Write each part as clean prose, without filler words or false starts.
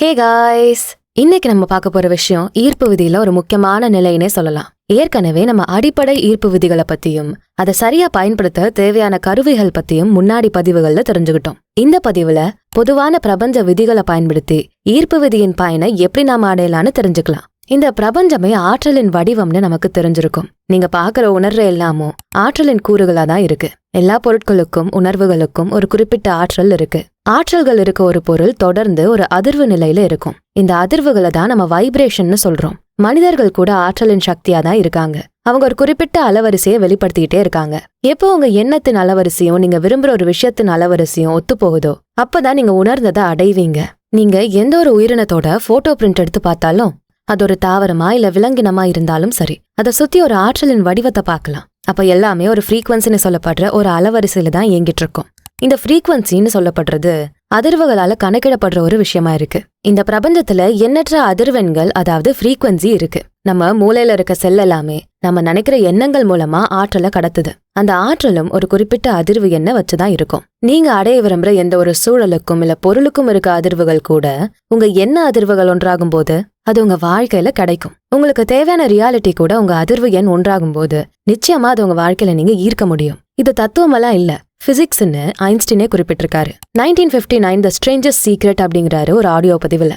Hey guys, இன்னைக்கு நம்ம பார்க்க போற விஷயம் ஈர்ப்பு விதியில ஒரு முக்கியமான நிலைன்னே சொல்லலாம். ஏற்கனவே நம்ம அடிப்படை ஈர்ப்பு விதிகளை பத்தியும் அதை சரியா பயன்படுத்த தேவையான கருவிகள் பத்தியும் முன்னாடி பதிவுகள்ல தெரிஞ்சுக்கிட்டோம். இந்த பதிவுல பொதுவான பிரபஞ்ச விதிகளை பயன்படுத்தி ஈர்ப்பு விதியின் பயனை எப்படி நாம அடையலான்னு தெரிஞ்சுக்கலாம். இந்த பிரபஞ்சமே ஆற்றலின் வடிவம்னு நமக்கு தெரிஞ்சிருக்கும். நீங்க பாக்குற உணர்ற எல்லாமும் ஆற்றலின் கூறுகளா தான் இருக்கு. எல்லா பொருட்களுக்கும் உணர்வுகளுக்கும் ஒரு குறிப்பிட்ட ஆற்றல் இருக்கு. ஆற்றல்கள் இருக்க ஒரு பொருள் தொடர்ந்து ஒரு அதிர்வு நிலையில இருக்கும். இந்த அதிர்வுகளை தான் நம்ம வைப்ரேஷன்னு சொல்றோம். மனிதர்கள் கூட ஆற்றலின் சக்தியா தான் இருக்காங்க. அவங்க ஒரு குறிப்பிட்ட அலவரிசையை வெளிப்படுத்திக்கிட்டே இருக்காங்க. எப்போ உங்க எண்ணத்தின் அலவரிசையும் நீங்க விரும்புற ஒரு விஷயத்தின் அலவரிசையும் ஒத்து போகுதோ அப்பதான் நீங்க உணர்ந்ததை அடைவீங்க. நீங்க எந்த ஒரு உயிரினத்தோட போட்டோ பிரிண்ட் எடுத்து பார்த்தாலும் அது ஒரு தாவரமா இல்ல விலங்கினமா இருந்தாலும் சரி, அதை சுத்தி ஒரு ஆற்றலின் வடிவத்தை பார்க்கலாம். அப்ப எல்லாமே ஒரு ஃப்ரீக்வன்சின்னு சொல்லப்படுற ஒரு அலவரிசையில தான் இயங்கிட்டு இருக்கும். இந்த ஃப்ரீக்வன்சின்னு சொல்லப்படுறது அதிர்வுகளால கணக்கிடப்படுற ஒரு விஷயமா இருக்கு. இந்த பிரபஞ்சத்துல எண்ணற்ற அதிர்வெண்கள், அதாவது ஃப்ரீக்வன்சி இருக்கு. நம்ம மூளையில இருக்க செல் எல்லாமே நம்ம நினைக்கிற எண்ணங்கள் மூலமா ஆற்றலை கடத்துது. அந்த ஆற்றலும் ஒரு குறிப்பிட்ட அதிர்வு எண்ண வச்சுதான் இருக்கும். நீங்க அடைய விரும்புற எந்த ஒரு சூழலுக்கும் இல்ல பொருளுக்கும் இருக்க அதிர்வுகள் கூட உங்க எண்ண அதிர்வுகள் ஒன்றாகும் போது அது உங்க வாழ்க்கையில கிடைக்கும். உங்களுக்கு தேவையான ரியாலிட்டி கூட உங்க அதிர்வு எண் ஒன்றாகும் போது நிச்சயமா அது உங்க வாழ்க்கையில நீங்க ஈர்க்க முடியும். இது தத்துவமெல்லாம் இல்ல, பிசிக்ஸ்ன்னு ஐன்ஸ்டீனே குறிப்பிட்டிருக்காரு. 1959 த ஸ்ட்ரேஞ்சஸ்ட் சீக்ரெட் அப்படிங்கிறாரு ஒரு ஆடியோ பதிவுல.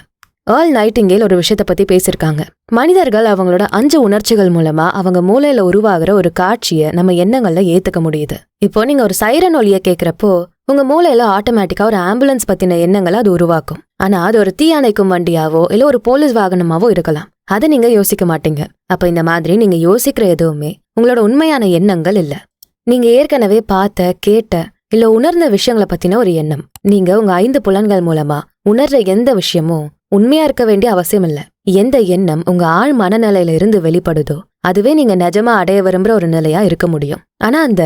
ஏர்ல் நைட்டிங்கேல் ஒரு விஷயத்த பத்தி பேசியிருக்காங்க. மனிதர்கள் அவங்களோட 5 உணர்ச்சிகள் மூலமா அவங்க மூளையில உருவாகிற ஒரு காட்சியை நம்ம எண்ணங்கள்ல ஏத்துக்க முடியுது. இப்போ நீங்க ஒரு சைரன் ஒலிய கேக்குறப்போ உங்க மூளையில ஆட்டோமேட்டிக்கா ஒரு ஆம்புலன்ஸ் பத்தின எண்ணங்களை அது உருவாக்கும். ஆனா அது ஒரு தீ அணைக்கும் வண்டியாவோ இல்ல ஒரு போலீஸ் வாகனமாவோ இருக்கலாம். அதை நீங்க யோசிக்க மாட்டீங்க. அப்ப இந்த மாதிரி நீங்க யோசிக்கிற எதுவுமே உங்களோட உண்மையான எண்ணங்கள் இல்ல. நீங்க ஏற்கனவே பார்த்த, கேட்ட இல்ல உணர்ந்த விஷயங்களை பத்தின ஒரு எண்ணம். நீங்க உங்க 5 புலன்கள் மூலமா உணர்ற எந்த விஷயமும் உண்மையா இருக்க வேண்டிய அவசியம் இல்ல. எந்த எண்ணம் உங்க ஆழ் மனநிலையில இருந்து வெளிப்படுதோ அதுவே நீங்க நிஜமா அடைய விரும்புற ஒரு நிலையா இருக்க முடியும். ஆனா அந்த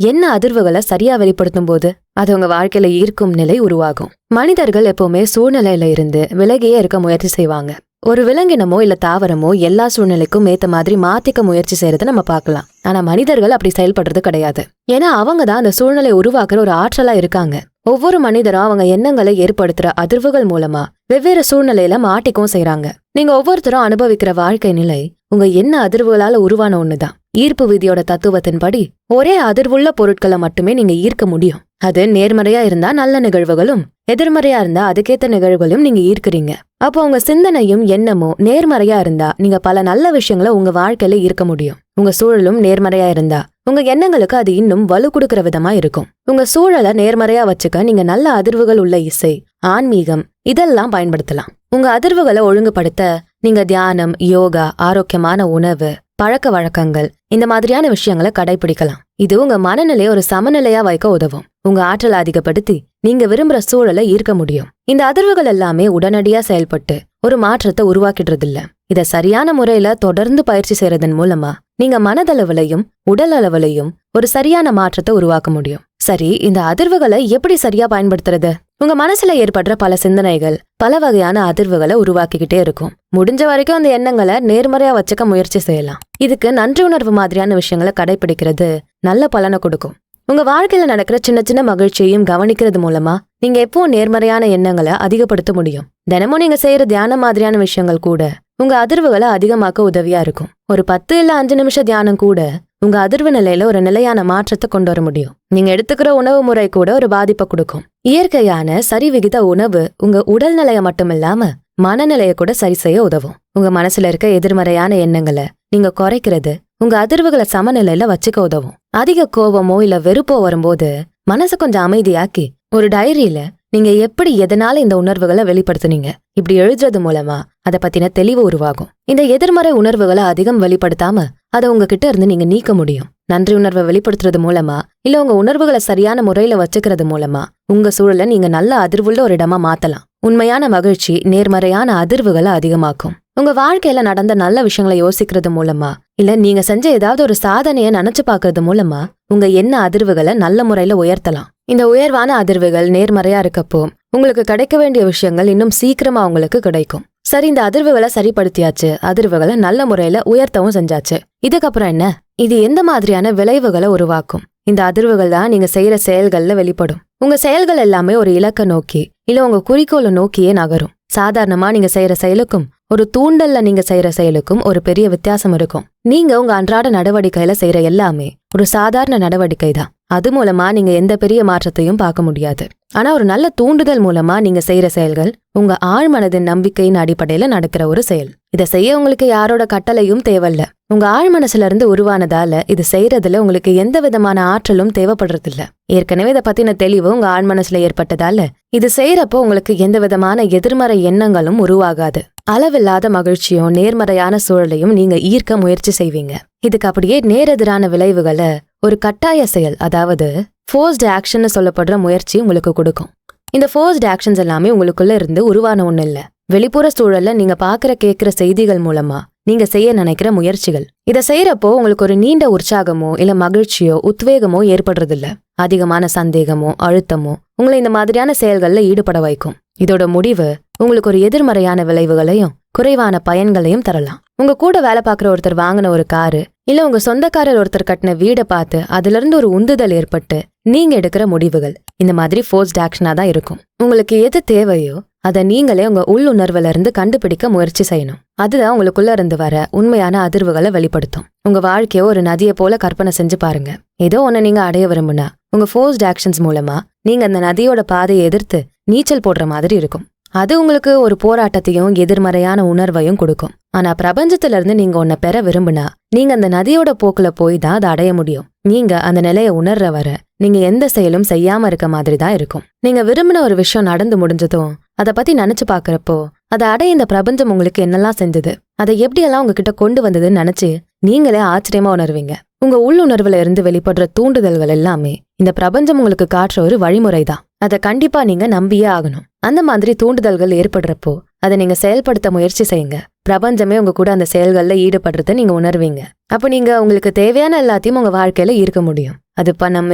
எண்ண அதிர்வுகளை சரியா வெளிப்படுத்தும் போது அது உங்க வாழ்க்கையில ஈர்க்கும் நிலை உருவாகும். மனிதர்கள் எப்பவுமே சூழ்நிலையில இருந்து விலகியே இருக்க முயற்சி செய்வாங்க. ஒரு விலங்கினமோ இல்ல தாவரமோ எல்லா சூழ்நிலைக்கும் ஏத்த மாதிரி மாத்திக்க முயற்சி செய்யறதை நம்ம பார்க்கலாம். ஆனா மனிதர்கள் அப்படி செயல்படுறது கிடையாது. ஏன்னா அவங்க தான் அந்த சூழ்நிலை உருவாக்குற ஒரு ஆற்றலா இருக்காங்க. ஒவ்வொரு மனிதரும் அவங்க எண்ணங்களை ஏற்படுத்துற அதிர்வுகள் மூலமா வெவ்வேறு சூழ்நிலையில மாட்டிக்கவும் செய்யறாங்க. நீங்க ஒவ்வொருத்தரும் அனுபவிக்கிற வாழ்க்கை நிலை உங்க எண்ண அதிர்வுகளால உருவான ஒண்ணுதான். ஈர்ப்பு விதியோட தத்துவத்தின்படி ஒரே அதிர்வுள்ள பொருட்களை மட்டுமே நீங்க ஈர்க்க முடியும். அது நேர்மறையா இருந்தா நல்ல நிகழ்வுகளும், எதிர்மறையா இருந்தா அதுக்கேத்த நிகழ்வுகளும் நீங்க ஈர்க்கிறீங்க. அப்போ உங்க சிந்தனையும் எண்ணமும் நேர்மறையா இருந்தா நீங்க பல நல்ல விஷயங்களை உங்க வாழ்க்கையில ஈர்க்க முடியும். உங்க சூழலும் நேர்மறையா இருந்தா உங்க எண்ணங்களுக்கு அது இன்னும் வலு கொடுக்கற விதமா இருக்கும். உங்க சூழலை நேர்மறையா வச்சுக்க நீங்க நல்ல அதிர்வுகள் உள்ள இசை, ஆன்மீகம் இதெல்லாம் பயன்படுத்தலாம். உங்க அதிர்வுகளை ஒழுங்குபடுத்த நீங்க தியானம், யோகா, ஆரோக்கியமான உணவு, பழக்க வழக்கங்கள் இந்த மாதிரியான விஷயங்களை கடைபிடிக்கலாம். இது உங்க மனநிலையை ஒரு சமநிலையா வைக்க உதவும். உங்க ஆற்றலை அதிகப்படுத்தி நீங்க விரும்புற சூழலை ஈர்க்க முடியும். இந்த அதிர்வுகள் எல்லாமே உடனடியா செயல்பட்டு ஒரு மாற்றத்தை உருவாக்கிடுறது இல்ல. இத சரியான முறையில தொடர்ந்து பயிற்சி செய்யறதன் மூலமா நீங்க மனதளவுலையும் உடல் அளவுலையும் ஒரு சரியான மாற்றத்தை உருவாக்க முடியும். சரி, இந்த அதிர்வுகளை எப்படி சரியா பயன்படுத்துறது? உங்க மனசுல ஏற்படுற பல சிந்தனைகள் பல வகையான அதிர்வுகளை உருவாக்கிக்கிட்டே இருக்கும். முடிஞ்ச வரைக்கும் அந்த எண்ணங்களை நேர்மறையா வச்சுக்க முயற்சி செய்யலாம். இதுக்கு நன்றி உணர்வு மாதிரியான விஷயங்களை கடைபிடிக்கிறது நல்ல பலனை கொடுக்கும். உங்க வாழ்க்கையில நடக்கிற சின்ன சின்ன மகிழ்ச்சியையும் கவனிக்கிறது மூலமா நீங்க எப்பவும் நேர்மறையான எண்ணங்களை அதிகப்படுத்த முடியும். தினமும் நீங்க செய்யற தியானம் மாதிரியான விஷயங்கள் கூட உங்க அதிர்வுகளை அதிகமாக்க உதவியா இருக்கும். ஒரு 10 இல்ல 5 நிமிஷம் தியானம் கூட உங்க அதிர்வு நிலையில ஒரு நிலையான மாற்றத்தை கொண்டு வர முடியும். நீங்க எடுத்துக்கிற உணவு முறை கூட ஒரு பாதிப்பை கொடுக்கும். இயற்கையான சரிவிகித உணவு உங்க உடல் நிலைய மட்டுமில்லாம மனநிலையை கூட சரி செய்ய உதவும். உங்க மனசுல இருக்க எதிர்மறையான எண்ணங்களை நீங்க குறைக்கிறது உங்க அதிர்வுகளை சமநிலையில வச்சுக்க உதவும். அதிக கோபமோ இல்ல வெறுப்போ வரும்போது மனசை கொஞ்சம் அமைதியாக்கி ஒரு டைரியில நீங்க எப்படி எதனால இந்த உணர்வுகளை வெளிப்படுத்துனீங்க இப்படி எழுதுறது மூலமா அதை பத்தின தெளிவு உருவாகும். இந்த எதிர்மறை உணர்வுகளை அதிகம் வெளிப்படுத்தாம அதை உங்ககிட்ட இருந்து நீங்க நீக்க முடியும். நன்றி உணர்வை வெளிப்படுத்துறது மூலமா இல்ல உங்க உணர்வுகளை சரியான முறையில வச்சுக்கிறது மூலமா உங்க சூழலை நீங்க நல்ல அதிர்வுள்ள ஒரு இடமா மாத்தலாம். உண்மையான மகிழ்ச்சி நேர்மறையான அதிர்வுகளை அதிகமாக்கும். உங்க வாழ்க்கையில நடந்த நல்ல விஷயங்களை யோசிக்கிறது மூலமா இல்ல நீங்க செஞ்ச ஏதாவது ஒரு சாதனைய நினைச்சு பாக்குறது மூலமா உங்க எண்ண அதிர்வுகளை நல்ல முறையில உயர்த்தலாம். இந்த உயர்வான அதிர்வுகள் நேர்மறையா இருக்கப்போ உங்களுக்கு கிடைக்க வேண்டிய விஷயங்கள் இன்னும் சீக்கிரமா உங்களுக்கு கிடைக்கும். சரி, இந்த அதிர்வுகளை சரிப்படுத்தியாச்சு, அதிர்வுகளை நல்ல முறையில உயர்த்தவும் செஞ்சாச்சு. இதுக்கப்புறம் என்ன? இது எந்த மாதிரியான விளைவுகளை உருவாக்கும்? இந்த அதிர்வுகள் தான் நீங்க செய்யற செயல்கள்ல வெளிப்படும். உங்க செயல்கள் எல்லாமே ஒரு இலக்க நோக்கி இல்ல உங்க குறிக்கோளை நோக்கியே நகரும். சாதாரணமா நீங்க செய்யற செயலுக்கும் ஒரு தூண்டல்ல நீங்க செய்யற செயலுக்கும் ஒரு பெரிய வித்தியாசம் இருக்கும். நீங்க உங்க அன்றாட நடவடிக்கையில செய்யற எல்லாமே ஒரு சாதாரண நடவடிக்கை தான். அது மூலமா நீங்க எந்த பெரிய மாற்றத்தையும் பார்க்க முடியாது. ஆனா ஒரு நல்ல தூண்டுதல் மூலமா நீங்க செய்யற செயல்கள் உங்க ஆழ்மனதின் நம்பிக்கையின் அடிப்படையில நடக்கிற ஒரு செயல். இதை செய்ய உங்களுக்கு யாரோட கட்டளையும் தேவையில்ல. உங்க ஆழ் மனசுல இருந்து உருவானதால இது செய்யறதுல உங்களுக்கு எந்த விதமான ஆற்றலும் தேவைப்படுறதில்ல. ஏற்கனவே இதை பத்தின தெளிவு உங்க ஆழ் மனசுல ஏற்பட்டதால இது செய்யறப்போ உங்களுக்கு எந்த விதமான எதிர்மறை எண்ணங்களும் உருவாகாது. அளவில்லாத மகிழ்ச்சியும் நேர்மறையான சூழலையும் நீங்க ஈர்க்க முயற்சி செய்வீங்க. இதுக்கு அப்படியே நேரெதிரான விளைவுகளை ஒரு கட்டாய செயல், அதாவது ஃபோர்ஸ்டு ஆக்ஷன் சொல்லப்படுற முயற்சி உங்களுக்கு கொடுக்கும். இந்த ஃபோர்ஸ்டு ஆக்ஷன்ஸ் எல்லாமே உங்களுக்குள்ள இருந்து உருவான ஒண்ணு இல்ல. வெளிப்புற சூழல்ல நீங்க பாக்குற கேட்கிற செய்திகள் மூலமா நீங்க செய்ய நினைக்கிற முயற்சிகள். இதை செய்யறப்போ உங்களுக்கு ஒரு நீண்ட உற்சாகமோ இல்ல மகிழ்ச்சியோ உத்வேகமோ ஏற்படுறதில்ல. அதிகமான சந்தேகமோ அழுத்தமோ உங்களை இந்த மாதிரியான செயல்கள்ல ஈடுபட வைக்கும். இதோட முடிவு உங்களுக்கு ஒரு எதிர்மறையான விளைவுகளையும் குறைவான பயன்களையும் தரலாம். உங்க கூட வேலை பார்க்குற ஒருத்தர் வாங்கின ஒரு காரு இல்ல உங்க சொந்தக்காரர் ஒருத்தர் கட்டின வீடை பார்த்து அதுல இருந்து ஒரு உந்துதல் ஏற்பட்டு நீங்க எடுக்கிற முடிவுகள் இந்த மாதிரி ஃபோர்ஸ்ட் ஆக்ஷனா தான் இருக்கும். உங்களுக்கு எது தேவையோ அதை நீங்களே உங்க உள்ளுணர்வுல இருந்து கண்டுபிடிக்க முயற்சி செய்யணும். அதுதான் உங்களுக்குள்ள இருந்து வர உண்மையான அதிர்வுகளை வெளிப்படுத்தும். உங்க வாழ்க்கையோ ஒரு நதியை போல கற்பனை செஞ்சு பாருங்க. ஏதோ ஒன்னு நீங்க அடைய விரும்புனா உங்க ஃபோர்ஸ்ட் ஆக்ஷன்ஸ் மூலமா நீங்க அந்த நதியோட பாதையை எதிர்த்து நீச்சல் போடுற மாதிரி இருக்கும். அது உங்களுக்கு ஒரு போராட்டத்தையும் எதிர்மறையான உணர்வையும் கொடுக்கும். ஆனா பிரபஞ்சத்துல இருந்து நீங்க ஒன்ன பெற விரும்புனா நீங்க அந்த நதியோட போக்குல போய் தான் அதை அடைய முடியும். நீங்க அந்த நிலையை உணர்ற வர நீங்க எந்த செயலும் செய்யாம இருக்க மாதிரி தான் இருக்கும். நீங்க விரும்பின ஒரு விஷயம் நடந்து முடிஞ்சதும் அதை பத்தி நினைச்சு பாக்குறப்போ அதை அடைய இந்த பிரபஞ்சம் உங்களுக்கு என்னெல்லாம் செஞ்சது, அதை எப்படியெல்லாம் உங்ககிட்ட கொண்டு வந்ததுன்னு நினைச்சு நீங்களே ஆச்சரியமா உணர்வீங்க. உங்க உள்ளுணர்வுல இருந்து வெளிப்படுற தூண்டுதல்கள் எல்லாமே இந்த பிரபஞ்சம் உங்களுக்கு காட்டுற ஒரு வழிமுறை தான். அதை கண்டிப்பா நீங்க நம்பியே ஆகணும். அந்த மாதிரி தூண்டுதல்கள் ஏற்படுறப்போ அதை நீங்க செயல்படுத்த முயற்சி செய்யுங்க. பிரபஞ்சமே உங்க கூட அந்த செயல்கள்ல ஈடுபடுறத நீங்க உணர்வீங்க. அப்ப நீங்க உங்களுக்கு தேவையான எல்லாத்தையும் உங்க வாழ்க்கையில ஈர்க்க முடியும். அது பணம்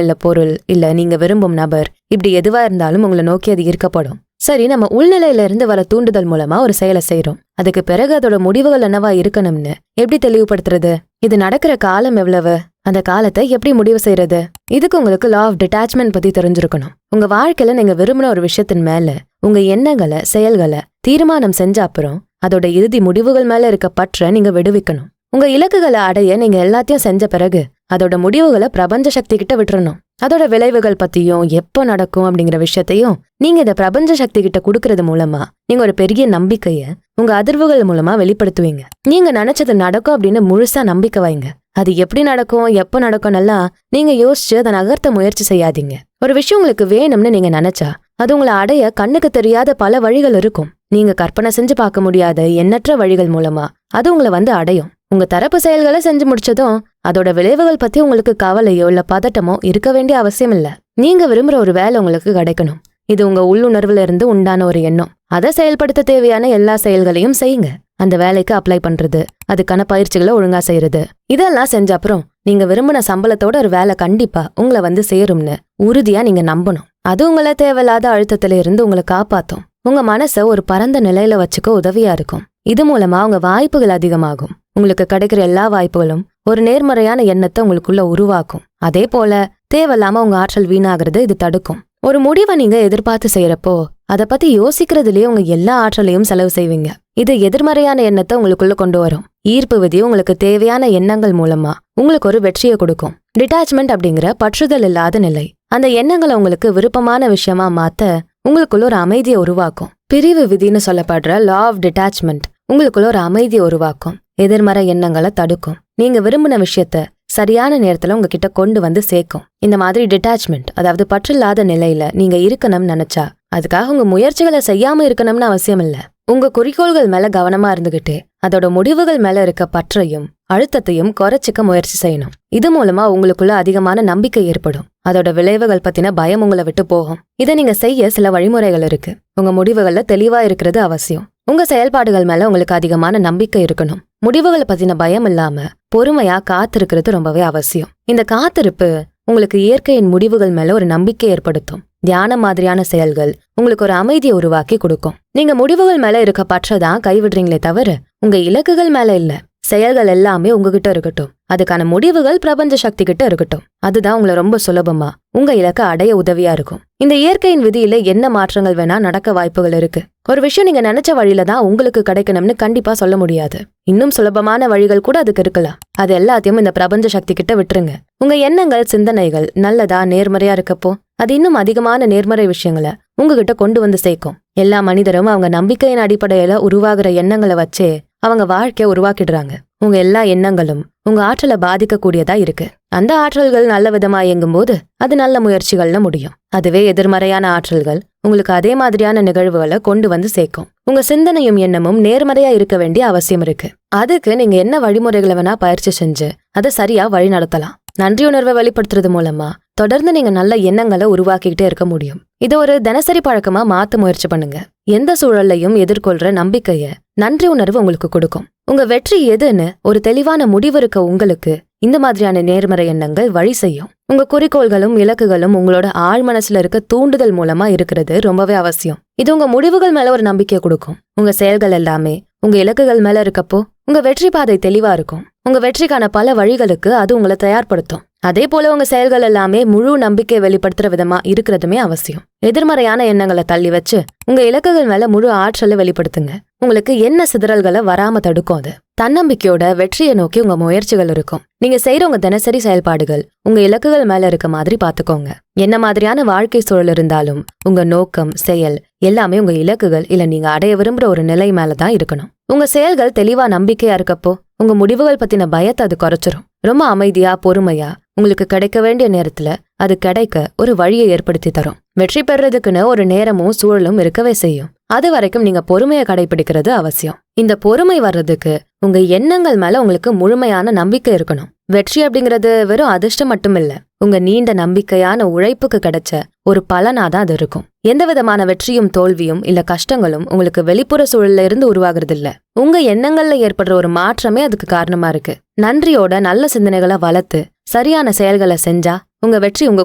இல்ல பொருள் இல்ல நீங்க விரும்பும் நபர், இப்படி எதுவா இருந்தாலும் உங்களை நோக்கி அது ஈர்க்கப்படும். சரி, நம்ம உள்நிலையில இருந்து வர தூண்டுதல் மூலமா ஒரு செயலை செய்யறோம். அதுக்கு பிறகு அதோட முடிவுகள் என்னவா இருக்கணும்னு எப்படி தெளிவுபடுத்துறது? இது நடக்கிற காலம் எவ்வளவு, அந்த காலத்தை எப்படி முடிவு செய்யறது? இதுக்கு உங்களுக்கு லா ஆஃப் டிட்டாச்மெண்ட் பத்தி தெரிஞ்சிருக்கணும். உங்க வாழ்க்கையில நீங்க விரும்பின ஒரு விஷயத்தின் மேல உங்க எண்ணங்களை செயல்களை தீர்மானம் செஞ்ச அப்புறம் அதோட இறுதி முடிவுகள் மேல இருக்க பற்ற நீங்க விடுவிக்கணும். உங்க இலக்குகளை அடைய நீங்க எல்லாத்தையும் செஞ்ச பிறகு அதோட முடிவுகளை பிரபஞ்ச சக்தி கிட்ட விட்டுறணும். அதோட விளைவுகள் பத்தியும் எப்போ நடக்கும் அப்படிங்கிற விஷயத்தையும் நீங்க இதை பிரபஞ்ச சக்தி கிட்ட கொடுக்கறது மூலமா நீங்க ஒரு பெரிய நம்பிக்கைய உங்க அதிர்வுகள் மூலமா வெளிப்படுத்துவீங்க. நீங்க நினைச்சது நடக்கும் அப்படின்னு முழுசா நம்பிக்கை வைங்க. அது எப்படி நடக்கும் எப்போ நடக்கும்னெல்லாம் நீங்க யோசிச்சு அதை நகர்த்த முயற்சி செய்யாதீங்க. ஒரு விஷயம் உங்களுக்கு வேணும்னு நீங்க நினைச்சா அது உங்களை அடைய கண்ணுக்கு தெரியாத பல வழிகள் இருக்கும். நீங்க கற்பனை செஞ்சு பார்க்க முடியாத எண்ணற்ற வழிகள் மூலமா அது உங்களை வந்து அடையும். உங்க தரப்பு செயல்களை செஞ்சு முடிச்சதும் அதோட விளைவுகள் பத்தி உங்களுக்கு கவலையோ இல்ல பதட்டமோ இருக்க வேண்டிய அவசியம் இல்ல. நீங்க விரும்புற ஒரு வேலை உங்களுக்கு கிடைக்கணும். இது உங்க உள்ளுணர்வுல இருந்து உண்டான ஒரு எண்ணம். அதை செயல்படுத்த தேவையான எல்லா செயல்களையும் செய்யுங்க. அந்த வேலைக்கு அப்ளை பண்றது, அதுக்கான பயிற்சிகளை ஒழுங்கா செய்யறது, இதெல்லாம் செஞ்ச அப்புறம் நீங்க விரும்பின சம்பளத்தோட ஒரு வேலை கண்டிப்பா உங்களை வந்து சேரும்னு உறுதியா நீங்க நம்பணும். அது உங்களை தேவையில்லாத அழுத்தத்துல இருந்து உங்களை காப்பாத்தும். உங்க மனசை ஒரு பரந்த நிலையில வச்சுக்க உதவியா இருக்கும். இது மூலமா உங்க வாய்ப்புகள் அதிகமாகும். உங்களுக்கு கிடைக்கிற எல்லா வாய்ப்புகளும் ஒரு நேர்மறையான எண்ணத்தை உங்களுக்குள்ள உருவாக்கும். அதே போல தேவையில்லாம உங்க ஆற்றல் வீணாகிறது இது தடுக்கும். ஒரு முடிவை நீங்க எதிர்பார்த்து செய்யறப்போ அதை பத்தி யோசிக்கிறதுலயே உங்க எல்லா ஆற்றலையும் செலவு செய்வீங்க. இது எதிர்மறையான எண்ணத்தை உங்களுக்குள்ள கொண்டு வரும். ஈர்ப்பு விதி உங்களுக்கு தேவையான எண்ணங்கள் மூலமா உங்களுக்கு ஒரு வெற்றியை கொடுக்கும். டிட்டாச்மெண்ட் அப்படிங்கிற பற்றுதல் இல்லாத நிலை அந்த எண்ணங்களை உங்களுக்கு விருப்பமான விஷயமா மாத்த உங்களுக்குள்ள ஒரு அமைதியை உருவாக்கும். பிரிவு விதின்னு சொல்லப்படுற லா ஆஃப் டிட்டாச்மெண்ட் உங்களுக்குள்ள ஒரு அமைதியை உருவாக்கும். எதிர்மறை எண்ணங்களை தடுக்கும். நீங்க விரும்பின விஷயத்த சரியான நேரத்துல உங்ககிட்ட கொண்டு வந்து சேர்க்கும். இந்த மாதிரி டிட்டாச்மெண்ட், அதாவது பற்றில்லாத நிலையில நீங்க இருக்கணும்னு நினைச்சா அதுக்காக உங்க முயற்சிகளை செய்யாம இருக்கணும்னு அவசியம் இல்ல. உங்க குறிக்கோள்கள் மேல கவனமா இருந்துகிட்டே அதோட முடிவுகள் மேல இருக்க பற்றையும் அழுத்தத்தையும் குறைச்சிக்க முயற்சி செய்யணும். இது மூலமா உங்களுக்குள்ள அதிகமான நம்பிக்கை ஏற்படும். அதோட விளைவுகள் பத்தின பயம் உங்களை விட்டு போகும். இதை நீங்க செய்ய சில வழிமுறைகள் இருக்கு. உங்க முடிவுகள்ல தெளிவா இருக்கிறது அவசியம். உங்க செயல்பாடுகள் மேல உங்களுக்கு அதிகமான நம்பிக்கை இருக்கணும். முடிவுகளை பத்தின பயம் இல்லாம பொறுமையா காத்திருக்கிறது ரொம்பவே அவசியம். இந்த காத்திருப்பு உங்களுக்கு இயற்கையின் முடிவுகள் மேல ஒரு நம்பிக்கை ஏற்படுத்தும். தியானம் மாதிரியான செயல்கள் உங்களுக்கு ஒரு அமைதியை உருவாக்கி கொடுக்கும். நீங்க முடிவுகள் மேல இருக்க பற்றதான் கைவிடுறீங்களே தவிர உங்க இலக்குகள் மேல இல்ல. செயல்கள் எல்லாமே உங்ககிட்ட இருக்கட்டும். அதுக்கான முடிவுகள் பிரபஞ்ச சக்தி கிட்ட இருக்கட்டும். அதுதான் உங்களை ரொம்ப சுலபமா உங்க இலக்கை அடைய உதவியா இருக்கும். இந்த இயற்கையின் விதியில என்ன மாற்றங்கள் வேணா நடக்க வாய்ப்புகள் இருக்கு. ஒரு விஷயம் நீங்க நினைச்ச வழியில தான் உங்களுக்கு கிடைக்கணும்னு கண்டிப்பா சொல்ல முடியாது. இன்னும் சுலபமான வழிகள் கூட அதுக்கு இருக்கலாம். அது எல்லாத்தையும் இந்த பிரபஞ்ச சக்தி கிட்ட விட்டுருங்க. உங்க எண்ணங்கள், சிந்தனைகள் நல்லதா நேர்மறையா இருக்கப்போ அது இன்னும் அதிகமான நேர்மறை விஷயங்களை உங்ககிட்ட கொண்டு வந்து சேர்க்கும். எல்லா மனிதரும் அவங்க நம்பிக்கையின் அடிப்படையில உருவாகிற எண்ணங்களை வச்சே அவங்க வாழ்க்கைய உருவாக்கிடுறாங்க. உங்க எல்லா எண்ணங்களும் உங்க ஆற்றலை பாதிக்கக்கூடியதா இருக்கு. அந்த ஆற்றல்கள் நல்ல விதமா இயங்கும் போது அது நல்ல முயற்சிகள்ல முடியும். அதுவே எதிர்மறையான ஆற்றல்கள் உங்களுக்கு அதே மாதிரியான நிகழ்வுகளை கொண்டு வந்து சேர்க்கும். உங்க சிந்தனையும் எண்ணமும் நேர்மறையா இருக்க வேண்டிய அவசியம் இருக்கு. அதுக்கு நீங்க என்ன வழிமுறைகளை வேணா பயிற்சி செஞ்சு அதை சரியா வழி நடத்தலாம். நன்றியுணர்வை வெளிப்படுத்துறது மூலமா தொடர்ந்து நீங்க நல்ல எண்ணங்களை உருவாக்கிக்கிட்டே இருக்க முடியும். இதை ஒரு தினசரி பழக்கமா மாத்த முயற்சி பண்ணுங்க. எந்த சூழல்லையும் எதிர்கொள்ற நம்பிக்கைய நன்றி உணர்வு உங்களுக்கு கொடுக்கும். உங்க வெற்றி எதுன்னு ஒரு தெளிவான முடிவு இருக்க உங்களுக்கு இந்த மாதிரியான நேர்மறை எண்ணங்கள் வழி செய்யும். உங்க குறிக்கோள்களும் இலக்குகளும் உங்களோட ஆழ் மனசுல இருக்க தூண்டுதல் மூலமா இருக்கிறது ரொம்பவே அவசியம். இது உங்க முடிவுகள் மேல ஒரு நம்பிக்கையை கொடுக்கும். உங்க செயல்கள் எல்லாமே உங்க இலக்குகள் மேல இருக்கப்போ உங்க வெற்றி பாதை தெளிவா இருக்கும். உங்க வெற்றிக்கான பல வழிகளுக்கு அது உங்களை தயார்படுத்தும். அதே போல உங்க செயல்கள் எல்லாமே முழு நம்பிக்கையை வெளிப்படுத்துற விதமா இருக்கிறதுமே அவசியம். எதிர்மறையான எண்ணங்களை தள்ளி வச்சு உங்க இலக்குகள் மேல முழு ஆற்றலை வெளிப்படுத்துங்க. உங்களுக்கு என்ன சிதறல்களை வராம தடுக்கும். அது தன்னம்பிக்கையோட வெற்றியை நோக்கி உங்க முயற்சிகள் இருக்கும். நீங்க செய்யற உங்க தினசரி செயல்பாடுகள் உங்க இலக்குகள் மேல இருக்க மாதிரி பாத்துக்கோங்க. என்ன மாதிரியான வாழ்க்கை சூழல் இருந்தாலும் உங்க நோக்கம், செயல் எல்லாமே உங்க இலக்குகள் இல்ல நீங்க அடைய விரும்புற ஒரு நிலை மேலதான் இருக்கணும். உங்க செயல்கள் தெளிவா நம்பிக்கையா இருக்கப்போ உங்க முடிவுகள் பத்தின பயத்தை அது குறைச்சிரும். ரொம்ப அமைதியா, பொறுமையா உங்களுக்கு கிடைக்க வேண்டிய நேரத்துல அது கிடைக்க ஒரு வழியை ஏற்படுத்தி தரும். வெற்றி பெறதுக்குன்னு ஒரு நேரமும் சூழலும் இருக்கவே செய்யும். அது வரைக்கும் நீங்க பொறுமையை கடைபிடிக்கிறது அவசியம். இந்த பொறுமை வர்றதுக்கு உங்க எண்ணங்கள் மேல உங்களுக்கு முழுமையான நம்பிக்கை இருக்கணும். வெற்றி அப்படிங்கிறது வெறும் அதிர்ஷ்டம் மட்டும் இல்ல, உங்க நீண்ட நம்பிக்கையான உழைப்புக்கு கிடைச்ச ஒரு பலனாதான் அது இருக்கும். எந்த விதமான வெற்றியும் தோல்வியும் இல்ல கஷ்டங்களும் உங்களுக்கு வெளிப்புற சூழல்ல இருந்து உருவாகிறது இல்ல, உங்க எண்ணங்கள்ல ஏற்படுற ஒரு மாற்றமே அதுக்கு காரணமா இருக்கு. நன்றியோட நல்ல சிந்தனைகளை வளர்த்து சரியான செயல்களை செஞ்சா உங்க வெற்றி உங்க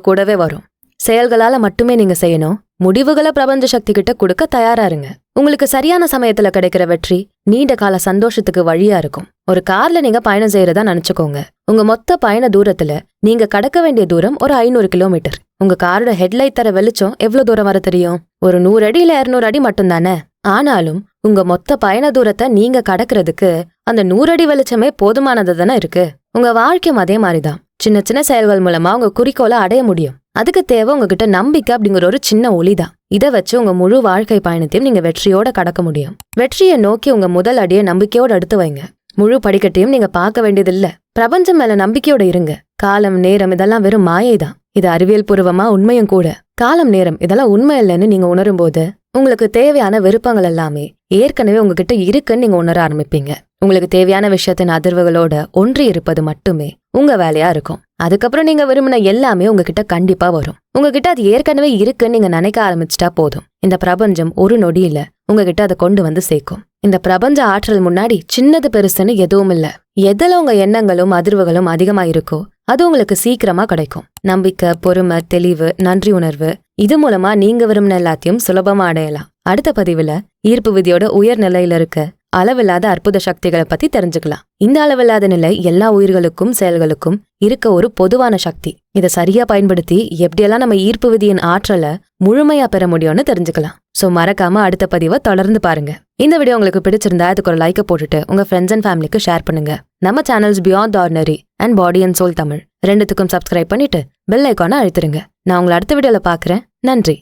கூடவே வரும். செயல்களால மட்டுமே நீங்க செய்யணும். முடிவுகளை பிரபஞ்ச சக்தி கிட்ட கொடுக்க தயாரா இருங்க. உங்களுக்கு சரியான சமயத்துல கிடைக்கிற வெற்றி நீண்ட கால சந்தோஷத்துக்கு வழியா இருக்கும். ஒரு கார்ல நீங்க பயணம் செய்யறதா நினைச்சுக்கோங்க. உங்க மொத்த பயண தூரத்துல நீங்க கடக்க வேண்டிய தூரம் ஒரு 500 கிலோமீட்டர். உங்க காரோட ஹெட்லைட் தர வெளிச்சம் எவ்வளவு தூரம் வர தெரியும்? ஒரு 100 அடி இல்ல 200 அடி மட்டும் தானே. ஆனாலும் உங்க மொத்த பயண தூரத்தை நீங்க கடக்கிறதுக்கு அந்த 100 அடி வெளிச்சமே போதுமானது தானே இருக்கு. உங்க வாழ்க்கையும் அதே மாதிரிதான். சின்ன சின்ன செயல்கள் மூலமா உங்க குறிக்கோளை அடைய முடியும். அதுக்கு தேவை உங்ககிட்ட நம்பிக்கை அப்படிங்கிற ஒரு சின்ன ஒளிதான். இதை வச்சு உங்க முழு வாழ்க்கை பயணத்தையும் நீங்க வெற்றியோட கடக்க முடியும். வெற்றியை நோக்கி உங்க முதல் அடியை நம்பிக்கையோட எடுத்து வைங்க. முழு படிக்கட்டையும் நீங்க பார்க்க வேண்டியதில்ல. பிரபஞ்சம் மேல நம்பிக்கையோட இருங்க. காலம், நேரம் இதெல்லாம் வெறும் மாயைதான். இது அறிவியல் பூர்வமா உண்மையும் கூட. காலம், நேரம் இதெல்லாம் உண்மை இல்லைன்னு நீங்க உணரும் போது உங்களுக்கு தேவையான விருப்பங்கள் எல்லாமே ஏற்கனவே உங்ககிட்ட இருக்குன்னு நீங்க உணர ஆரம்பிப்பீங்க. உங்களுக்கு தேவையான விஷயத்தின் அதிர்வுகளோட ஒன்றி இருப்பது மட்டுமே உங்க வேலையா இருக்கும். அதுக்கப்புறம் நீங்க விரும்பின எல்லாமே உங்ககிட்ட கண்டிப்பா வரும். உங்ககிட்ட அது ஏற்கனவே இருக்குன்னு நீங்க நினைக்க ஆரம்பிச்சிட்டா போதும். இந்த பிரபஞ்சம் ஒரு நொடியில உங்ககிட்ட அதை கொண்டு வந்து சேர்க்கும். இந்த பிரபஞ்ச ஆற்றல் முன்னாடி சின்னது பெருசுன்னு எதுவும் இல்ல. எதுல உங்க எண்ணங்களும் அதிர்வுகளும் அதிகமா இருக்கோ அது உங்களுக்கு சீக்கிரமா கிடைக்கும். நம்பிக்கை, பொறுமை, தெளிவு, நன்றி உணர்வு இது மூலமா நீங்க விரும்பின எல்லாத்தையும் சுலபமா அடையலாம். அடுத்த பதிவுல ஈர்ப்பு விதியோட உயர் நிலையில இருக்க அளவில்லாத அற்புத சக்திகளை பத்தி தெரிஞ்சுக்கலாம். இந்த அளவில்லாத நிலை எல்லா உயிர்களுக்கும் செயல்களுக்கும் இருக்க ஒரு பொதுவான சக்தி. இதை சரியா பயன்படுத்தி எப்படியெல்லாம் நம்ம ஈர்ப்பு விதியின் ஆற்றலை முழுமையா பெற முடியும்னு தெரிஞ்சுக்கலாம். சோ மறக்காம அடுத்த பதிவை தொடர்ந்து பாருங்க. இந்த வீடியோ உங்களுக்கு பிடிச்சிருந்தா அதுக்கு ஒரு லைக்கை போட்டுட்டு உங்க ஃப்ரெண்ட்ஸ் அண்ட் ஃபேமிலிக்கு ஷேர் பண்ணுங்க. நம்ம channels beyond ordinary and body and soul Tamil ரெண்டுத்துக்கும் சப்ஸ்கிரைப் பண்ணிட்டு பெல் ஐக்கானை அழுத்துருங்க. நான் உங்களை அடுத்த வீடியோல பாக்குறேன். நன்றி.